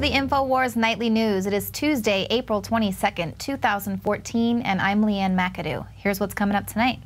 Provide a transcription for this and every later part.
the INFOWARS Nightly News. It is Tuesday, April 22nd, 2014, and I'm Leanne McAdoo. Here's what's coming up tonight.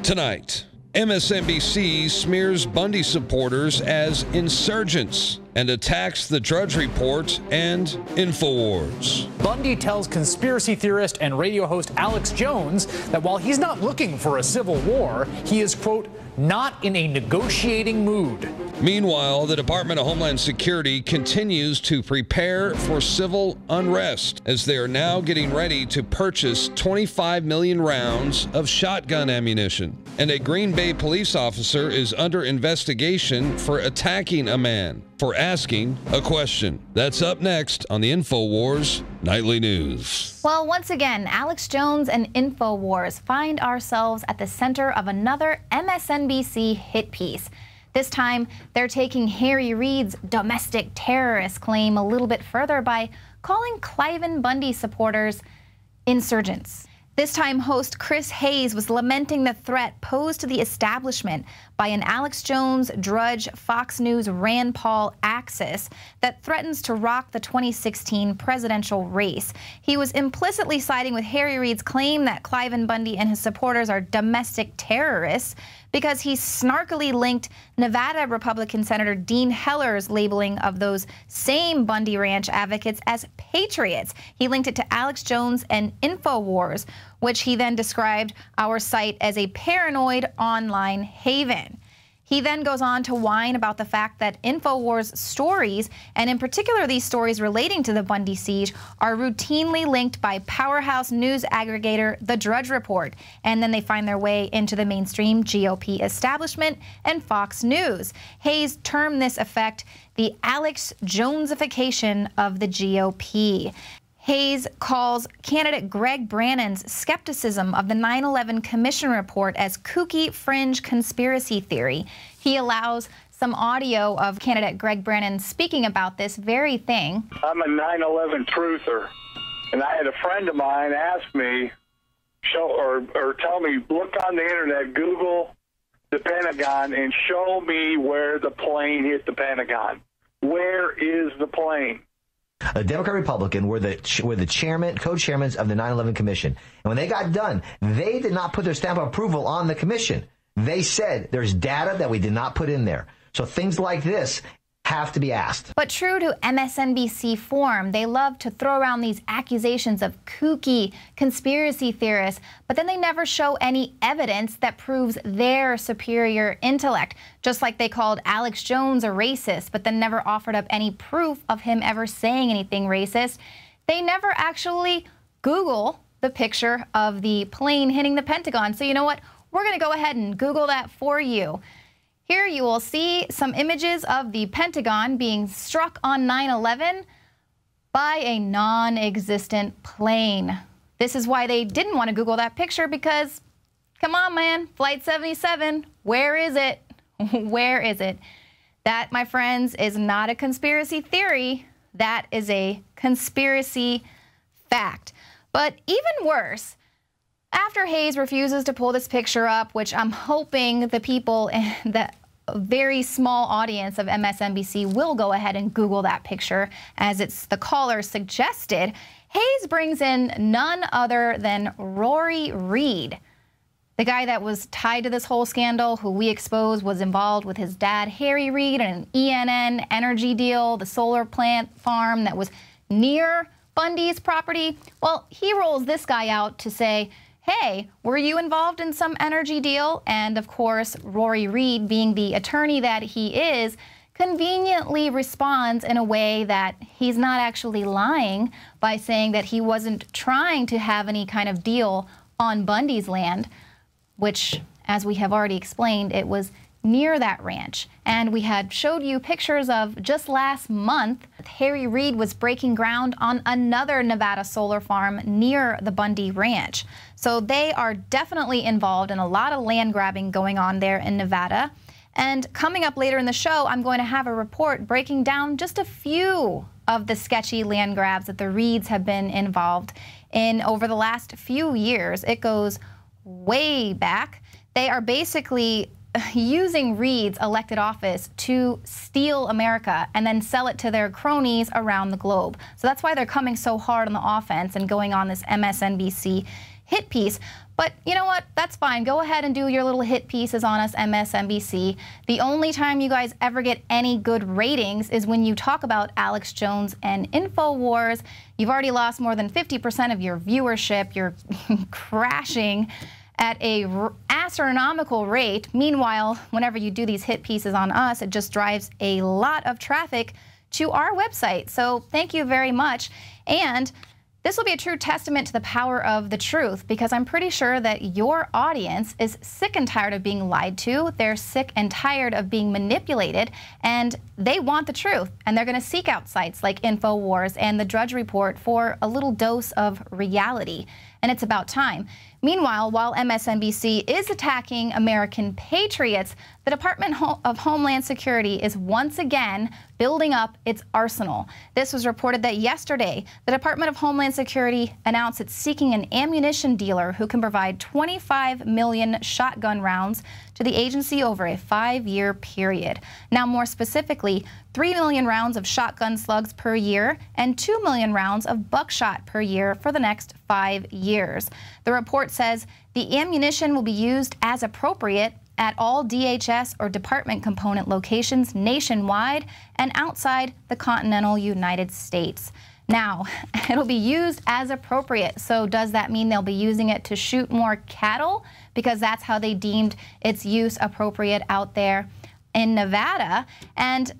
Tonight, MSNBC smears Bundy supporters as insurgents and attacks the Drudge Report and INFOWARS. Bundy tells conspiracy theorist and radio host Alex Jones that while he's not looking for a civil war, he is, quote, not in a negotiating mood. Meanwhile, the Department of Homeland Security continues to prepare for civil unrest as they are now getting ready to purchase 25 million rounds of shotgun ammunition. And a Green Bay police officer is under investigation for attacking a man for asking a question. That's up next on the INFOWARS Nightly News. Well, once again, Alex Jones and INFOWARS find ourselves at the center of another MSNBC hit piece. This time, they're taking Harry Reid's domestic terrorist claim a little bit further by calling Cliven Bundy supporters insurgents. This time, host Chris Hayes was lamenting the threat posed to the establishment by an Alex Jones, Drudge, Fox News, Rand Paul axis that threatens to rock the 2016 presidential race. He was implicitly siding with Harry Reid's claim that Cliven Bundy and his supporters are domestic terrorists because he snarkily linked Nevada Republican Senator Dean Heller's labeling of those same Bundy Ranch advocates as patriots. He linked it to Alex Jones and INFOWARS, which he then described our site as a paranoid online haven. He then goes on to whine about the fact that INFOWARS stories, and in particular these stories relating to the Bundy siege, are routinely linked by powerhouse news aggregator The Drudge Report, and then they find their way into the mainstream GOP establishment and Fox News. Hayes termed this effect the Alex Jonesification of the GOP. Hayes calls candidate Greg Brannon's skepticism of the 9/11 Commission report as kooky fringe conspiracy theory. He allows some audio of candidate Greg Brannon speaking about this very thing. I'm a 9/11 truther, and I had a friend of mine ask me, tell me, look on the internet, Google the Pentagon, and show me where the plane hit the Pentagon. Where is the plane? A Democrat Republican were the co-chairmen of the 9/11 Commission. And when they got done, they did not put their stamp of approval on the commission. They said there's data that we did not put in there. So things like this have to be asked. But true to MSNBC form, they love to throw around these accusations of kooky conspiracy theorists, but then they never show any evidence that proves their superior intellect. Just like they called Alex Jones a racist, but then never offered up any proof of him ever saying anything racist. They never actually Google the picture of the plane hitting the Pentagon. So you know what? We're going to go ahead and Google that for you. Here you will see some images of the Pentagon being struck on 9/11 by a non-existent plane. This is why they didn't want to Google that picture because, come on, man, Flight 77, where is it? Where is it? That, my friends, is not a conspiracy theory. That is a conspiracy fact. But even worse, after Hayes refuses to pull this picture up, which I'm hoping the people in the very small audience of MSNBC will go ahead and Google that picture, as it's the caller suggested, Hayes brings in none other than Rory Reid, the guy that was tied to this whole scandal, who we exposed was involved with his dad, Harry Reid, and an ENN energy deal, the solar plant farm that was near Bundy's property. Well, he rolls this guy out to say, hey, were you involved in some energy deal? And of course, Rory Reid, being the attorney that he is, conveniently responds in a way that he's not actually lying by saying that he wasn't trying to have any kind of deal on Bundy's land, which, as we have already explained, it was near that ranch. And we had showed you pictures of just last month, Harry Reid was breaking ground on another Nevada solar farm near the Bundy Ranch. So they are definitely involved in a lot of land grabbing going on there in Nevada. And coming up later in the show, I'm going to have a report breaking down just a few of the sketchy land grabs that the Reids have been involved in over the last few years. It goes way back. They are basically using Reid's elected office to steal America and then sell it to their cronies around the globe. So that's why they're coming so hard on the offense and going on this MSNBC hit piece. But you know what? That's fine. Go ahead and do your little hit pieces on us, MSNBC. The only time you guys ever get any good ratings is when you talk about Alex Jones and INFOWARS. You've already lost more than 50% of your viewership. You're crashing at a astronomical rate. Meanwhile, whenever you do these hit pieces on us, it just drives a lot of traffic to our website. So thank you very much. And this will be a true testament to the power of the truth, because I'm pretty sure that your audience is sick and tired of being lied to. They're sick and tired of being manipulated, and they want the truth. And they're going to seek out sites like INFOWARS and the Drudge Report for a little dose of reality. And it's about time. Meanwhile, while MSNBC is attacking American patriots, the Department of Homeland Security is once again building up its arsenal. This was reported that yesterday, the Department of Homeland Security announced it's seeking an ammunition dealer who can provide 25 million shotgun rounds to the agency over a 5-year period. Now, more specifically, 3 million rounds of shotgun slugs per year and 2 million rounds of buckshot per year for the next 5 years. The report says the ammunition will be used as appropriate at all DHS or department component locations nationwide and outside the continental United States. Now, it'll be used as appropriate. So does that mean they'll be using it to shoot more cattle? Because that's how they deemed its use appropriate out there in Nevada. And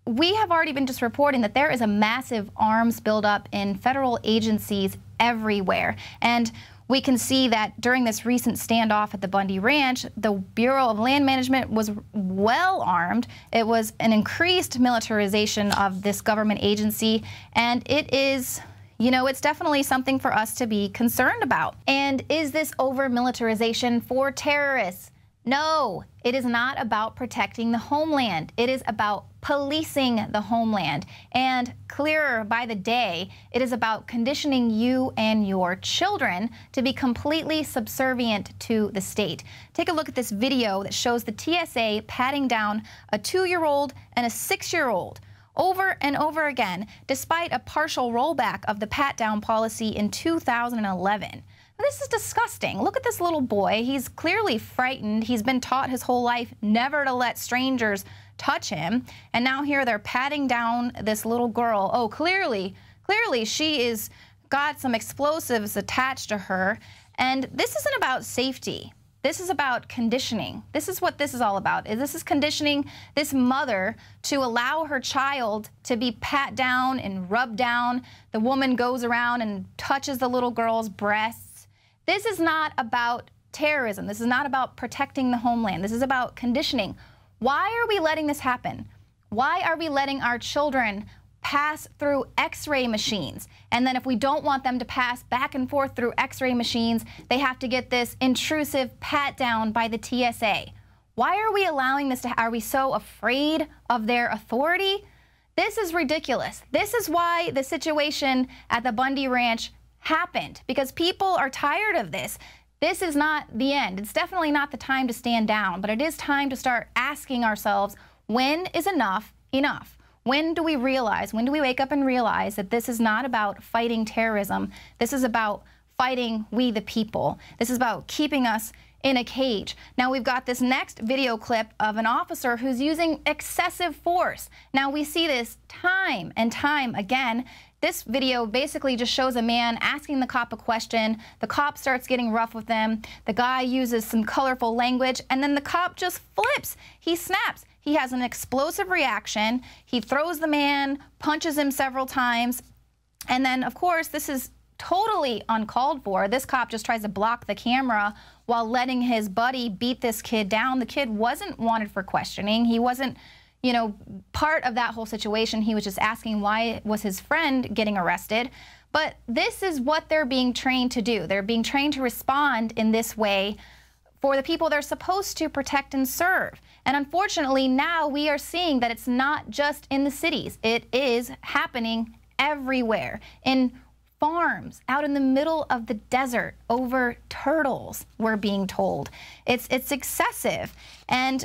we have already been just reporting that there is a massive arms buildup in federal agencies everywhere. And we can see that during this recent standoff at the Bundy Ranch, the Bureau of Land Management was well armed. It was an increased militarization of this government agency, and it is, you know, it's definitely something for us to be concerned about. And is this over-militarization for terrorists? No, it is not about protecting the homeland. It is about policing the homeland. And clearer by the day, it is about conditioning you and your children to be completely subservient to the state. Take a look at this video that shows the TSA patting down a 2-year-old and a 6-year-old over and over again, despite a partial rollback of the pat-down policy in 2011. This is disgusting. Look at this little boy. He's clearly frightened. He's been taught his whole life never to let strangers touch him. And now here they're patting down this little girl. Oh, clearly she is got some explosives attached to her. And this isn't about safety. This is about conditioning. This is what this is all about. This is conditioning this mother to allow her child to be pat down and rubbed down. The woman goes around and touches the little girl's breasts. This is not about terrorism. This is not about protecting the homeland. This is about conditioning. Why are we letting this happen? Why are we letting our children pass through X-ray machines? And then if we don't want them to pass back and forth through X-ray machines, they have to get this intrusive pat down by the TSA. Why are we allowing this to, are we so afraid of their authority? This is ridiculous. This is why the situation at the Bundy Ranch happened, because people are tired of this. This is not the end. It's definitely not the time to stand down, but it is time to start asking ourselves, when is enough enough? When do we realize, when do we wake up and realize that this is not about fighting terrorism? This is about fighting we the people. This is about keeping us in a cage. Now we've got this next video clip of an officer who's using excessive force. Now we see this time and time again. This video basically just shows a man asking the cop a question. The cop starts getting rough with him. The guy uses some colorful language, and then the cop just flips. He snaps. He has an explosive reaction. He throws the man, punches him several times, and then, of course, this is totally uncalled for. This cop just tries to block the camera while letting his buddy beat this kid down. The kid wasn't wanted for questioning. He wasn't, you know, part of that whole situation. He was just asking why was his friend getting arrested. But this is what they're being trained to do. They're being trained to respond in this way for the people they're supposed to protect and serve. And unfortunately, now we are seeing that it's not just in the cities. It is happening everywhere, in farms out in the middle of the desert over turtles, we're being told. It's excessive. And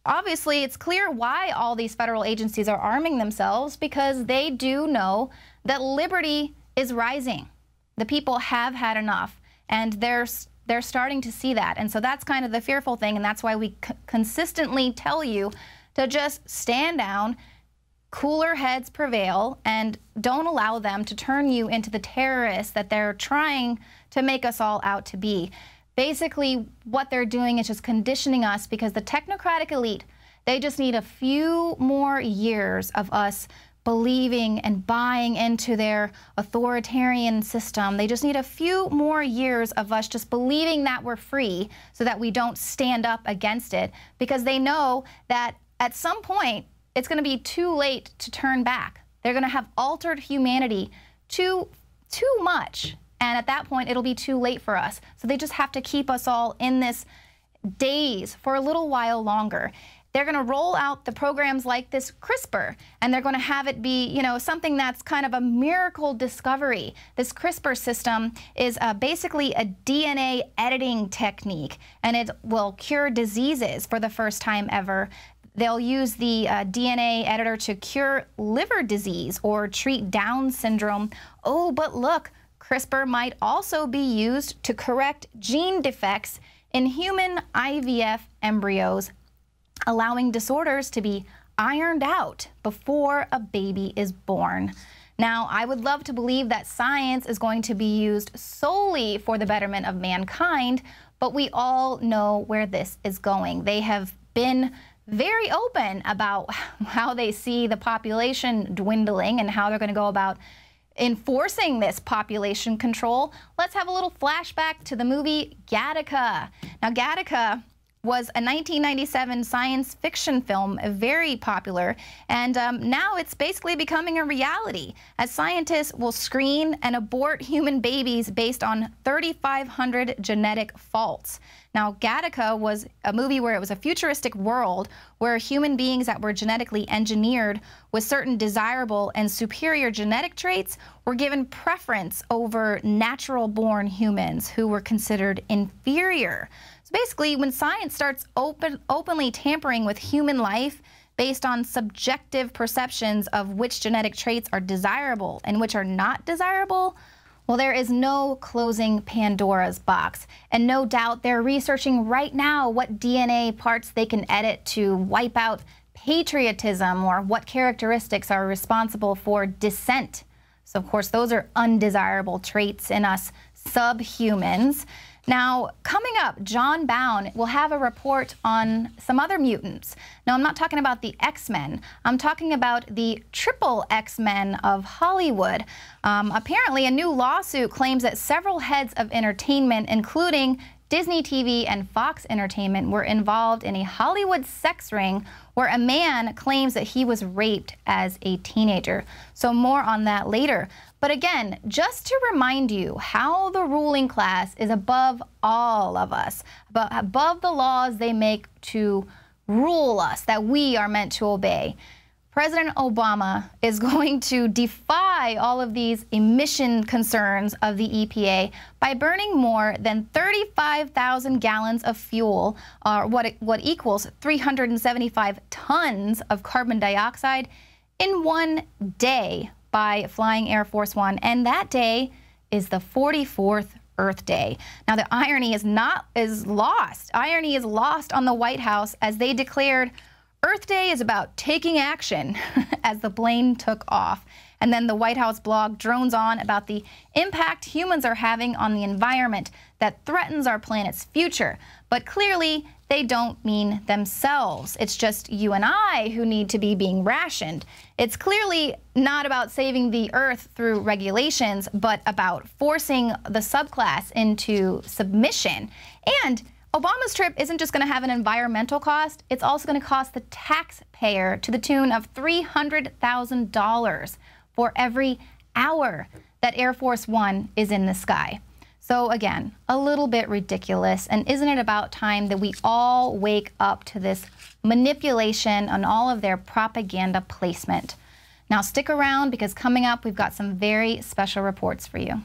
obviously, it's clear why all these federal agencies are arming themselves, because they do know that liberty is rising. The people have had enough, and they're starting to see that. And so that's kind of the fearful thing, and that's why we consistently tell you to just stand down, cooler heads prevail, and don't allow them to turn you into the terrorists that they're trying to make us all out to be. Basically, what they're doing is just conditioning us, because the technocratic elite, they just need a few more years of us believing and buying into their authoritarian system. They just need a few more years of us just believing that we're free so that we don't stand up against it, because they know that at some point it's going to be too late to turn back. They're going to have altered humanity too much. And at that point, it'll be too late for us. So they just have to keep us all in this daze for a little while longer. They're going to roll out the programs like this CRISPR, and they're going to have it be, you know, something that's kind of a miracle discovery. This CRISPR system is basically a DNA editing technique, and it will cure diseases for the first time ever. They'll use the DNA editor to cure liver disease or treat Down syndrome. Oh, but look, CRISPR might also be used to correct gene defects in human IVF embryos, allowing disorders to be ironed out before a baby is born. Now, I would love to believe that science is going to be used solely for the betterment of mankind, but we all know where this is going. They have been very open about how they see the population dwindling and how they're going to go about enforcing this population control. Let's have a little flashback to the movie Gattaca. Now, Gattaca was a 1997 science fiction film, very popular, and now it's basically becoming a reality, as scientists will screen and abort human babies based on 3,500 genetic faults. Now, Gattaca was a movie where it was a futuristic world where human beings that were genetically engineered with certain desirable and superior genetic traits were given preference over natural-born humans who were considered inferior. So basically, when science starts openly tampering with human life based on subjective perceptions of which genetic traits are desirable and which are not desirable, well, there is no closing Pandora's box. And no doubt they're researching right now what DNA parts they can edit to wipe out patriotism, or what characteristics are responsible for dissent. So, of course, those are undesirable traits in us subhumans. Now, coming up, John Bound will have a report on some other mutants. Now, I'm not talking about the X-Men. I'm talking about the triple X-Men of Hollywood. Apparently, a new lawsuit claims that several heads of entertainment, including Disney TV and Fox Entertainment, were involved in a Hollywood sex ring where a man claims that he was raped as a teenager. So more on that later. But again, just to remind you how the ruling class is above all of us, above the laws they make to rule us, that we are meant to obey. President Obama is going to defy all of these emission concerns of the EPA by burning more than 35,000 gallons of fuel, or what equals 375 tons of carbon dioxide in one day by flying Air Force One. And that day is the 44th Earth Day. Now, the irony is lost. Irony is lost on the White House, as they declared Earth Day is about taking action as the plane took off. And then the White House blog drones on about the impact humans are having on the environment that threatens our planet's future. But clearly, they don't mean themselves. It's just you and I who need to be being rationed. It's clearly not about saving the Earth through regulations, but about forcing the subclass into submission. And Obama's trip isn't just going to have an environmental cost, it's also going to cost the taxpayer to the tune of $300,000 for every hour that Air Force One is in the sky. So again, a little bit ridiculous, and isn't it about time that we all wake up to this manipulation and all of their propaganda placement? Now stick around because coming up, we've got some very special reports for you.